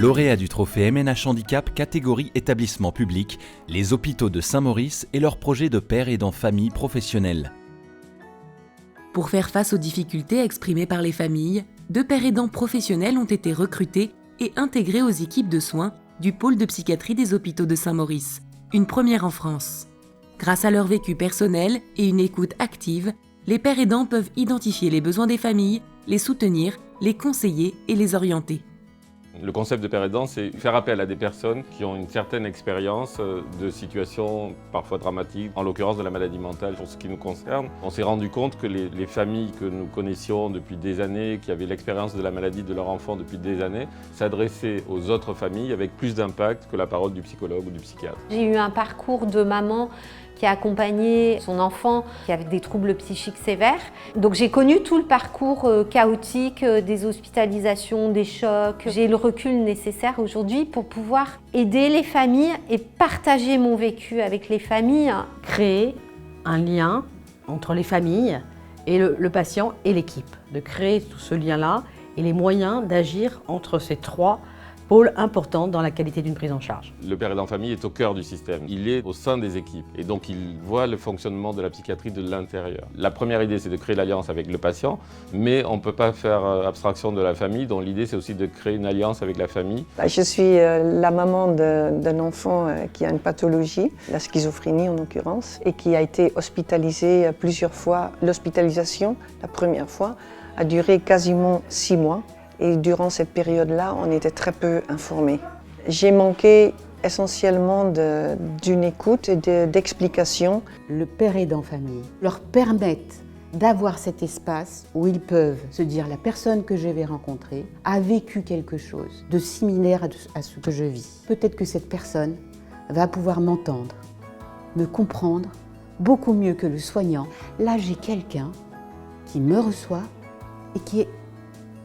Lauréats du trophée MNH Handicap catégorie établissement public, les hôpitaux de Saint-Maurice et leur projet de père aidant famille professionnelle. Pour faire face aux difficultés exprimées par les familles, 2 pères aidants professionnels ont été recrutés et intégrés aux équipes de soins du pôle de psychiatrie des hôpitaux de Saint-Maurice, une première en France. Grâce à leur vécu personnel et une écoute active, les pères aidants peuvent identifier les besoins des familles, les soutenir, les conseiller et les orienter. Le concept de père aidant, c'est faire appel à des personnes qui ont une certaine expérience de situations parfois dramatiques, en l'occurrence de la maladie mentale. Pour ce qui nous concerne, on s'est rendu compte que les familles que nous connaissions depuis des années, qui avaient l'expérience de la maladie de leur enfant depuis des années, s'adressaient aux autres familles avec plus d'impact que la parole du psychologue ou du psychiatre. J'ai eu un parcours de maman qui a accompagné son enfant qui avait des troubles psychiques sévères. Donc j'ai connu tout le parcours chaotique des hospitalisations, des chocs. J'ai le recul nécessaire aujourd'hui pour pouvoir aider les familles et partager mon vécu avec les familles. Créer un lien entre les familles et le patient et l'équipe. De créer tout ce lien-là et les moyens d'agir entre ces 3 pôle important dans la qualité d'une prise en charge. Le père aidant famille est au cœur du système. Il est au sein des équipes et donc il voit le fonctionnement de la psychiatrie de l'intérieur. La première idée, c'est de créer l'alliance avec le patient, mais on ne peut pas faire abstraction de la famille, dont l'idée, c'est aussi de créer une alliance avec la famille. Je suis la maman d'un enfant qui a une pathologie, la schizophrénie en l'occurrence, et qui a été hospitalisé plusieurs fois. L'hospitalisation, la première fois, a duré quasiment 6 mois. Et durant cette période-là, on était très peu informés. J'ai manqué essentiellement d'une écoute et d'explications. Le père aidant famille leur permettent d'avoir cet espace où ils peuvent se dire la personne que je vais rencontrer a vécu quelque chose de similaire à ce que je vis. Peut-être que cette personne va pouvoir m'entendre, me comprendre beaucoup mieux que le soignant. Là, j'ai quelqu'un qui me reçoit et qui est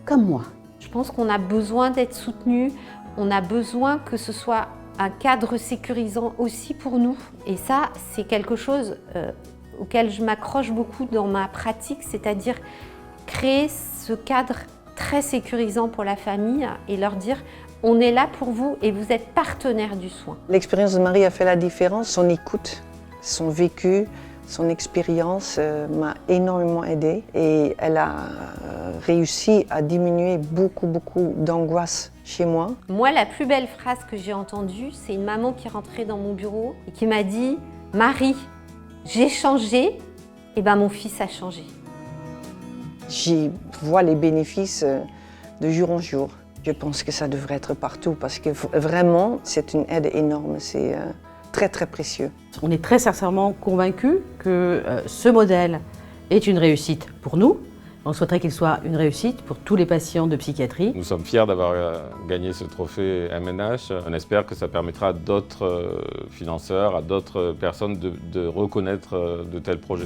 comme moi. Je pense qu'on a besoin d'être soutenu, on a besoin que ce soit un cadre sécurisant aussi pour nous. Et ça, c'est quelque chose auquel je m'accroche beaucoup dans ma pratique, c'est-à-dire créer ce cadre très sécurisant pour la famille et leur dire on est là pour vous et vous êtes partenaire du soin. L'expérience de Marie a fait la différence, son écoute, son vécu, son expérience m'a énormément aidée et elle a réussi à diminuer beaucoup d'angoisse chez moi. Moi, la plus belle phrase que j'ai entendue, c'est une maman qui est rentrée dans mon bureau et qui m'a dit « Marie, j'ai changé, et ben mon fils a changé ». J'y vois les bénéfices de jour en jour. Je pense que ça devrait être partout parce que vraiment, c'est une aide énorme. C'est très précieux. On est très sincèrement convaincus que ce modèle est une réussite pour nous. On souhaiterait qu'il soit une réussite pour tous les patients de psychiatrie. Nous sommes fiers d'avoir gagné ce trophée MNH. On espère que ça permettra à d'autres financeurs, à d'autres personnes de reconnaître de tels projets.